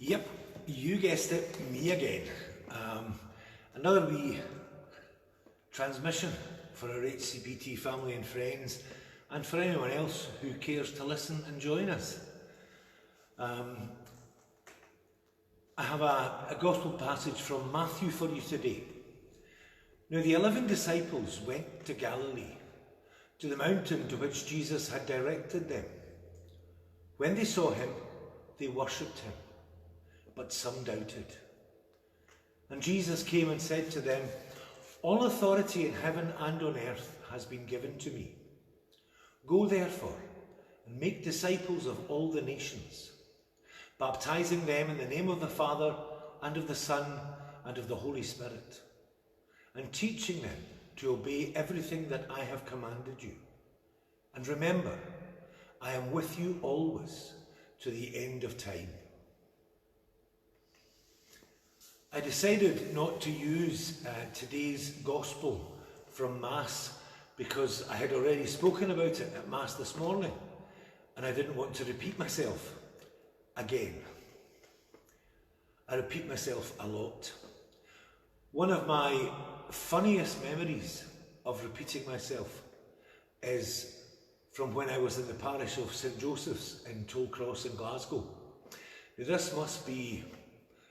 Yep, you guessed it, me again. Another wee transmission for our HCPT family and friends, and for anyone else who cares to listen and join us. I have a gospel passage from Matthew for you today. Now the 11 disciples went to Galilee, to the mountain to which Jesus had directed them. When they saw him, they worshipped him, but some doubted. And Jesus came and said to them, "All authority in heaven and on earth has been given to me. Go therefore and make disciples of all the nations, baptizing them in the name of the Father and of the Son and of the Holy Spirit, and teaching them to obey everything that I have commanded you. And remember, I am with you always to the end of time." I decided not to use today's Gospel from Mass because I had already spoken about it at Mass this morning and I didn't want to repeat myself again. I repeat myself a lot. One of my funniest memories of repeating myself is from when I was in the parish of St Joseph's in Tollcross in Glasgow. Now, this must be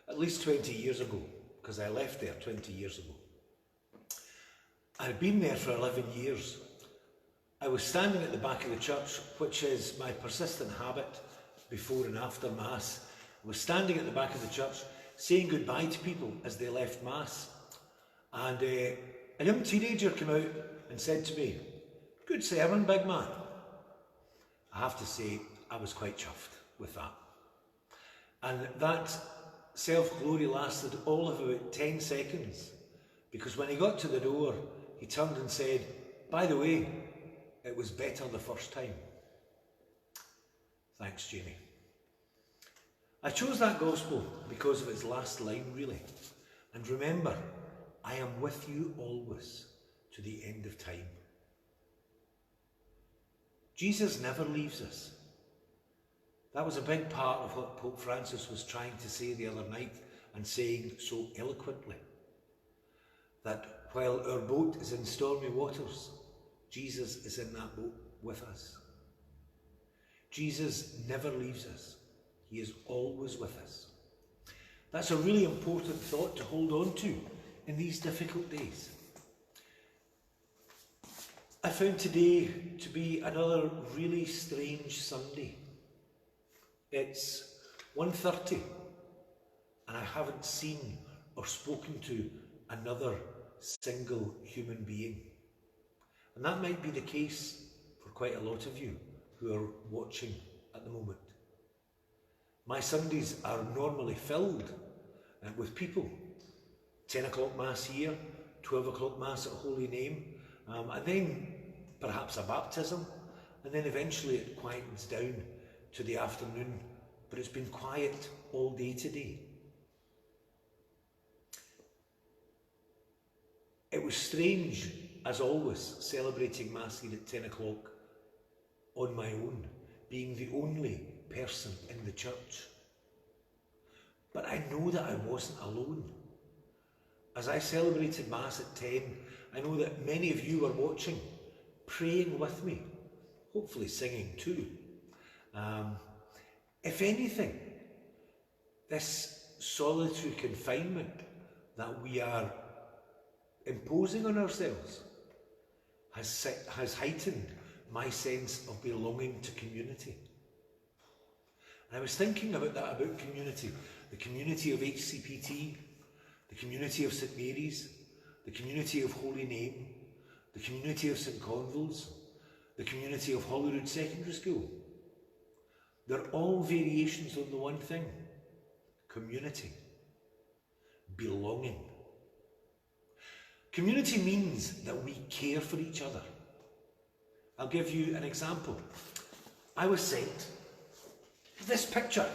at least 20 years ago, because I left there 20 years ago. I had been there for 11 years. I was standing at the back of the church, which is my persistent habit before and after Mass. I was standing at the back of the church, saying goodbye to people as they left Mass. And a young teenager came out and said to me, "Good sermon, big man." I have to say, I was quite chuffed with that. And that self-glory lasted all of about 10 seconds, because when he got to the door, he turned and said, "By the way, it was better the first time." Thanks, Jamie. I chose that gospel because of its last line, really. And remember, I am with you always to the end of time. Jesus never leaves us. That was a big part of what Pope Francis was trying to say the other night and saying so eloquently. That while our boat is in stormy waters, Jesus is in that boat with us. Jesus never leaves us. He is always with us. That's a really important thought to hold on to in these difficult days. I found today to be another really strange Sunday. It's 1:30 and I haven't seen or spoken to another single human being. And that might be the case for quite a lot of you who are watching at the moment. My Sundays are normally filled with people. 10 o'clock Mass here, 12 o'clock Mass at Holy Name, and then perhaps a baptism, and then eventually it quietens down to the afternoon, but it's been quiet all day today. It was strange, as always, celebrating Mass here at 10 o'clock on my own, being the only person in the church. But I know that I wasn't alone. As I celebrated Mass at 10, I know that many of you were watching, praying with me, hopefully singing too. If anything, this solitary confinement that we are imposing on ourselves has heightened my sense of belonging to community. And I was thinking about that, about community, the community of HCPT, the community of St Mary's, the community of Holy Name, the community of St Conville's, the community of Holyrood Secondary School. They're all variations on the one thing: community, belonging. Community means that we care for each other. I'll give you an example. I was sent this picture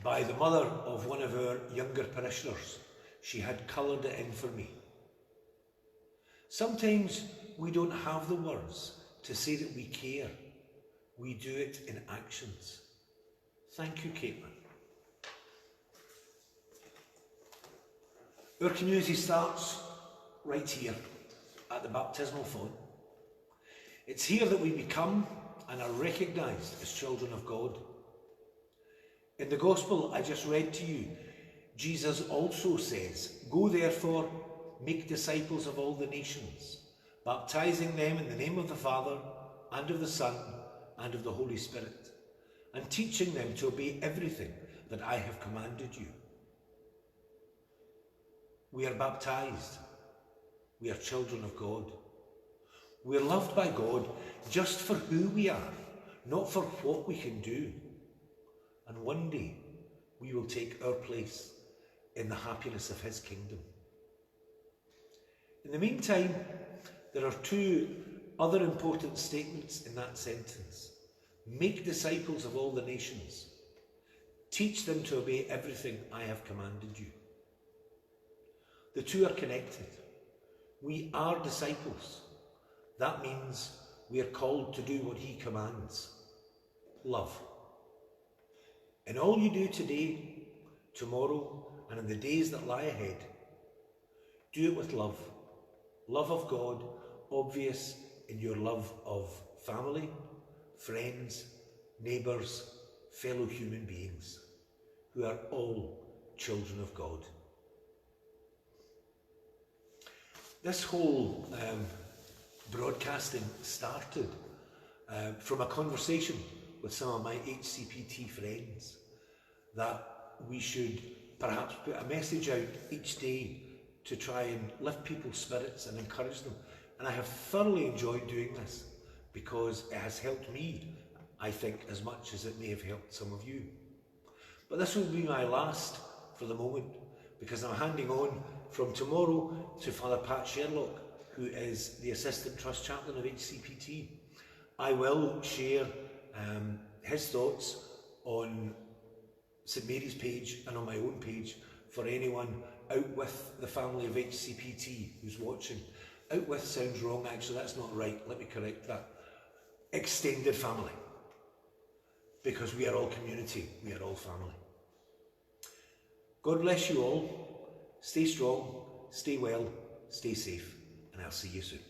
by the mother of one of our younger parishioners. She had coloured it in for me. Sometimes we don't have the words to say that we care. We do it in actions. Thank you, Caitlin. Our community starts right here at the baptismal font. It's here that we become and are recognised as children of God. In the Gospel I just read to you, Jesus also says, "Go therefore, make disciples of all the nations, baptizing them in the name of the Father, and of the Son, and of the Holy Spirit, and teaching them to obey everything that I have commanded you." We are baptized. We are children of God. We are loved by God just for who we are, not for what we can do. And one day we will take our place in the happiness of his kingdom. In the meantime, there are two other important statements in that sentence. Make disciples of all the nations. Teach them to obey everything I have commanded you. The two are connected. We are disciples. That means we are called to do what he commands. Love. In all you do today, tomorrow, and in the days that lie ahead, do it with love. Love of God, obvious in your love of family, friends, neighbours, fellow human beings, who are all children of God. This whole broadcasting started from a conversation with some of my HCPT friends that we should perhaps put a message out each day to try and lift people's spirits and encourage them. And I have thoroughly enjoyed doing this because it has helped me, I think, as much as it may have helped some of you. But this will be my last for the moment, because I'm handing on from tomorrow to Father Pat Sherlock, who is the Assistant Trust Chaplain of HCPT. I will share his thoughts on St Mary's page and on my own page for anyone out with the family of HCPT who's watching. Out with sounds wrong, actually, that's not right, let me correct that. Extended family, because we are all community, we are all family. God bless you all. Stay strong, stay well, stay safe, and I'll see you soon.